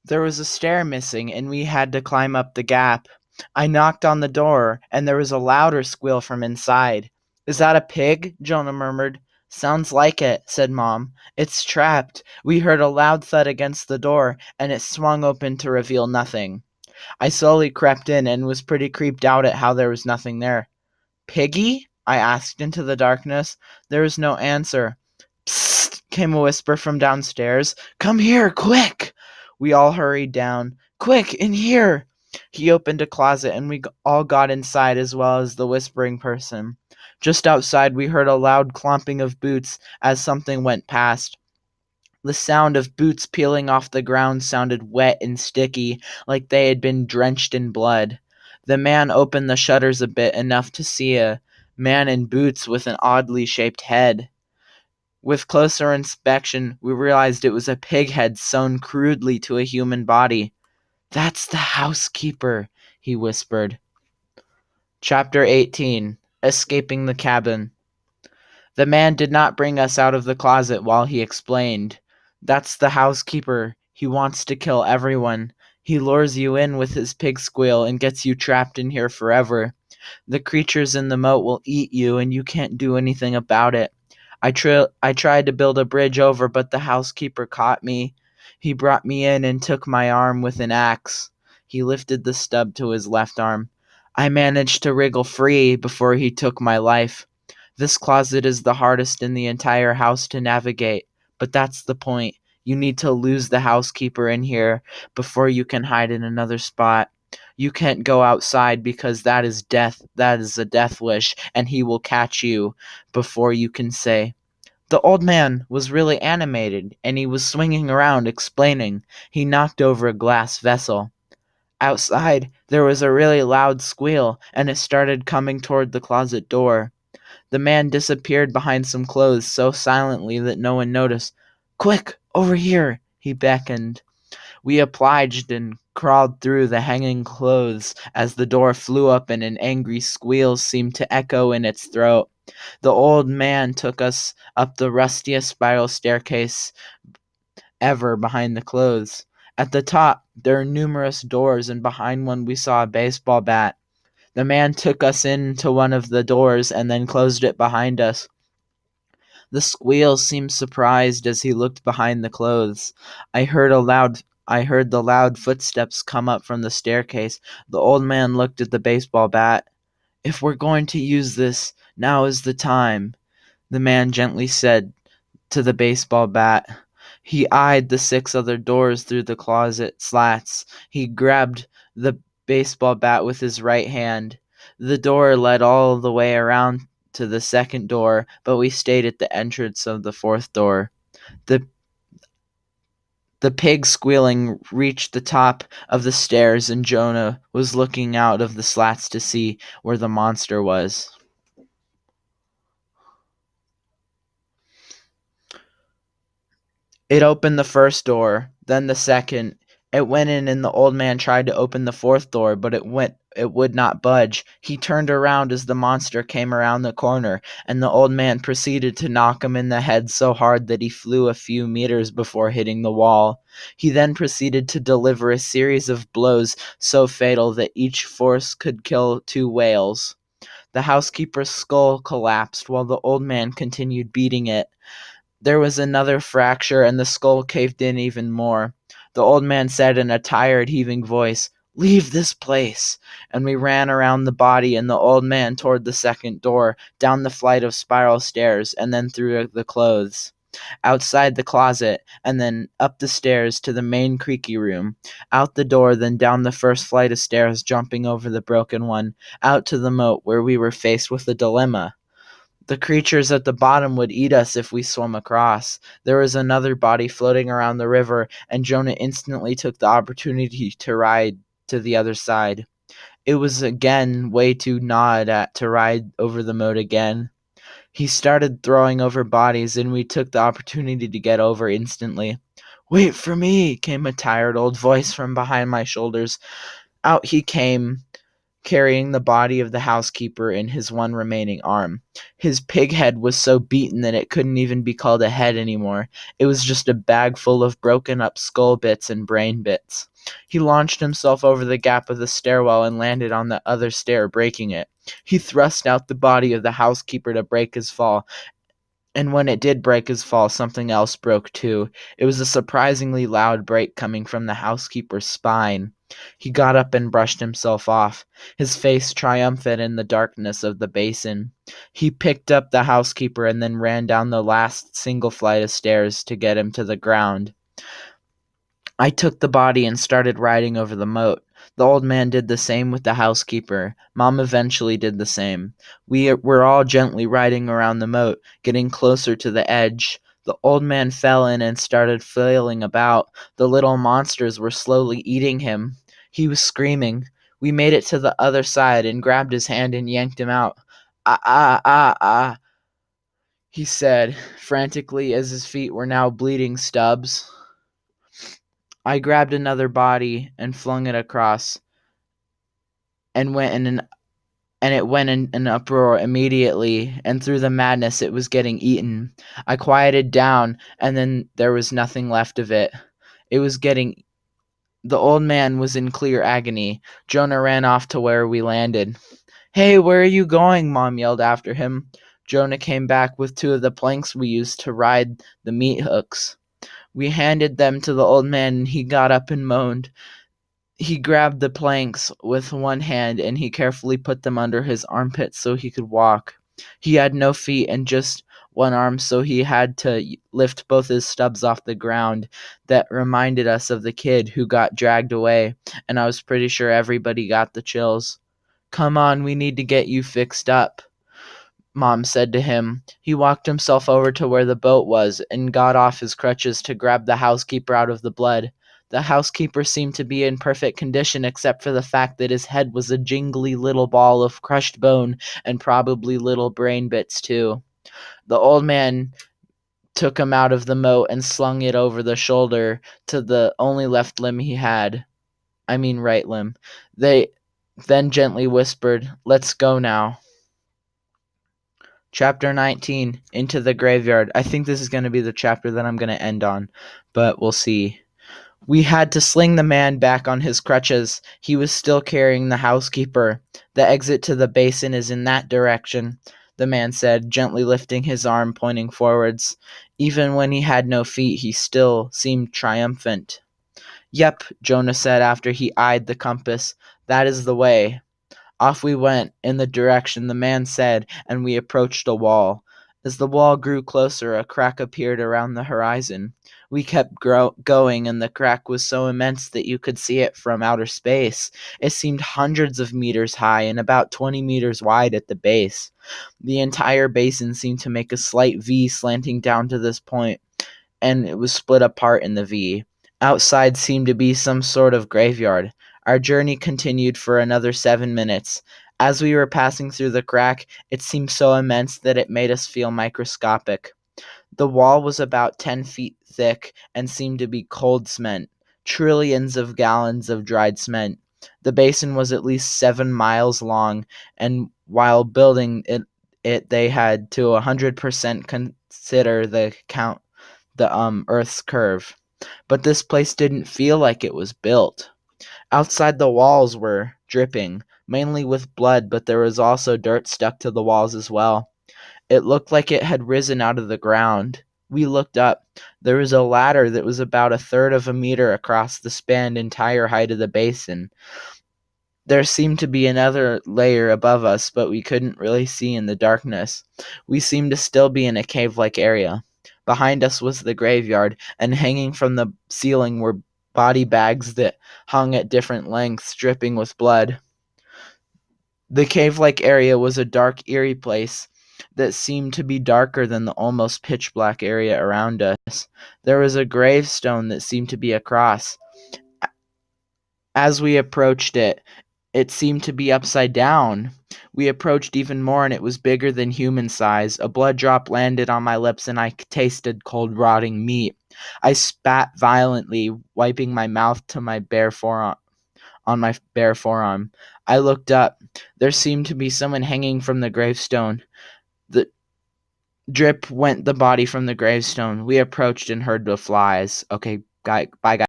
There was a stair missing, and we had to climb up the gap. I knocked on the door, and there was a louder squeal from inside. "Is that a pig?" Jonah murmured. "Sounds like it," said Mom. "It's trapped." We heard a loud thud against the door, and it swung open to reveal nothing. I slowly crept in and was pretty creeped out at how there was nothing there. "Piggy?" I asked into the darkness. There was no answer. "Psst!" came a whisper from downstairs. "Come here, quick!" We all hurried down. "Quick, in here!" He opened a closet, and we all got inside as well as the whispering person. Just outside, we heard a loud clomping of boots as something went past. The sound of boots peeling off the ground sounded wet and sticky, like they had been drenched in blood. The man opened the shutters a bit, enough to see a man in boots with an oddly shaped head. With closer inspection, we realized it was a pig head sewn crudely to a human body. "That's the housekeeper," he whispered. Chapter 18. Escaping the Cabin. The man did not bring us out of the closet while he explained. "That's the housekeeper. He wants to kill everyone. He lures you in with his pig squeal and gets you trapped in here forever. The creatures in the moat will eat you, and you can't do anything about it. I tried to build a bridge over, but the housekeeper caught me. He brought me in and took my arm with an axe." He lifted the stub to his left arm. "I managed to wriggle free before he took my life. This closet is the hardest in the entire house to navigate, but that's the point. You need to lose the housekeeper in here before you can hide in another spot. You can't go outside because that is death. That is a death wish, and he will catch you before you can say." The old man was really animated, and he was swinging around explaining. He knocked over a glass vessel. Outside, there was a really loud squeal, and it started coming toward the closet door. The man disappeared behind some clothes so silently that no one noticed. "Quick, over here," he beckoned. We obliged and crawled through the hanging clothes as the door flew up and an angry squeal seemed to echo in its throat. The old man took us up the rustiest spiral staircase ever behind the clothes. At the top, there are numerous doors, and behind one we saw a baseball bat. The man took us into one of the doors and then closed it behind us. The squeal seemed surprised as he looked behind the clothes. I heard the loud footsteps come up from the staircase. The old man looked at the baseball bat. "If we're going to use this, now is the time," the man gently said to the baseball bat. He eyed the 6 other doors through the closet slats. He grabbed the baseball bat with his right hand. The door led all the way around to the second door, but we stayed at the entrance of the fourth door. The pig squealing reached the top of the stairs, and Jonah was looking out of the slats to see where the monster was. It opened the first door, then the second. It went in, and the old man tried to open the fourth door, but it would not budge. He turned around as the monster came around the corner, and the old man proceeded to knock him in the head so hard that he flew a few meters before hitting the wall. He then proceeded to deliver a series of blows so fatal that each force could kill 2 whales. The housekeeper's skull collapsed while the old man continued beating it. There was another fracture, and the skull caved in even more. The old man said in a tired, heaving voice, "Leave this place," and we ran around the body and the old man toward the second door, down the flight of spiral stairs, and then through the clothes, outside the closet, and then up the stairs to the main creaky room, out the door, then down the first flight of stairs, jumping over the broken one, out to the moat where we were faced with a dilemma. The creatures at the bottom would eat us if we swam across. There was another body floating around the river, and Jonah instantly took the opportunity to ride to the other side. It was again way too gnawed at to ride over the moat again. He started throwing over bodies, and we took the opportunity to get over instantly. "Wait for me," came a tired old voice from behind my shoulders. Out he came carrying the body of the housekeeper in his one remaining arm. His pig head was so beaten that it couldn't even be called a head anymore. It was just a bag full of broken up skull bits and brain bits. He launched himself over the gap of the stairwell and landed on the other stair, breaking it. He thrust out the body of the housekeeper to break his fall, and when it did break his fall, something else broke too. It was a surprisingly loud break coming from the housekeeper's spine. He got up and brushed himself off, his face triumphant in the darkness of the basin. He picked up the housekeeper and then ran down the last single flight of stairs to get him to the ground. I took the body and started riding over the moat. The old man did the same with the housekeeper. Mom eventually did the same. We were all gently riding around the moat, getting closer to the edge. The old man fell in and started flailing about. The little monsters were slowly eating him. He was screaming. We made it to the other side and grabbed his hand and yanked him out. Ah, ah, ah, ah, he said, frantically, as his feet were now bleeding stubs. I grabbed another body and flung it across, and it went in an uproar immediately, and through the madness it was getting eaten. I quieted down, and then there was nothing left of it. The old man was in clear agony. Jonah ran off to where we landed. "Hey, where are you going?" Mom yelled after him. Jonah came back with 2 of the planks we used to ride the meat hooks. We handed them to the old man, and he got up and moaned. He grabbed the planks with one hand, and he carefully put them under his armpits so he could walk. He had no feet and just one arm, so he had to lift both his stubs off the ground. That reminded us of the kid who got dragged away, and I was pretty sure everybody got the chills. "Come on, we need to get you fixed up," Mom said to him. He walked himself over to where the boat was and got off his crutches to grab the housekeeper out of the blood. The housekeeper seemed to be in perfect condition except for the fact that his head was a jingly little ball of crushed bone and probably little brain bits too. The old man took him out of the moat and slung it over the shoulder to the only left limb he had. I mean right limb. They then gently whispered, "Let's go now." Chapter 19, Into the Graveyard. I think this is going to be the chapter that I'm going to end on, but we'll see. We had to sling the man back on his crutches. He was still carrying the housekeeper. "The exit to the basin is in that direction," the man said, gently lifting his arm, pointing forwards. Even when he had no feet, he still seemed triumphant. "Yep," Jonah said after he eyed the compass. "That is the way." Off we went, in the direction the man said, and we approached a wall. As the wall grew closer, a crack appeared around the horizon. We kept going, and the crack was so immense that you could see it from outer space. It seemed hundreds of meters high and about 20 meters wide at the base. The entire basin seemed to make a slight V slanting down to this point, and it was split apart in the V. Outside seemed to be some sort of graveyard. Our journey continued for another 7 minutes. As we were passing through the crack, it seemed so immense that it made us feel microscopic. The wall was about 10 feet thick and seemed to be cold cement, trillions of gallons of dried cement. The basin was at least 7 miles long, and while building it they had to 100% consider the Earth's curve. But this place didn't feel like it was built. Outside, the walls were dripping, mainly with blood, but there was also dirt stuck to the walls as well. It looked like it had risen out of the ground. We looked up. There was a ladder that was about 1/3 of a meter across the spanned entire height of the basin. There seemed to be another layer above us, but we couldn't really see in the darkness. We seemed to still be in a cave-like area. Behind us was the graveyard, and hanging from the ceiling were body bags that hung at different lengths, dripping with blood. The cave-like area was a dark, eerie place that seemed to be darker than the almost pitch-black area around us. There was a gravestone that seemed to be a cross. As we approached it, it seemed to be upside down. We approached even more, and it was bigger than human size. A blood drop landed on my lips, and I tasted cold, rotting meat. I spat violently, wiping my mouth to my bare forearm on my bare forearm. I looked up. There seemed to be someone hanging from the gravestone. The drip went the body from the gravestone. We approached and heard the flies. Okay, bye, guys.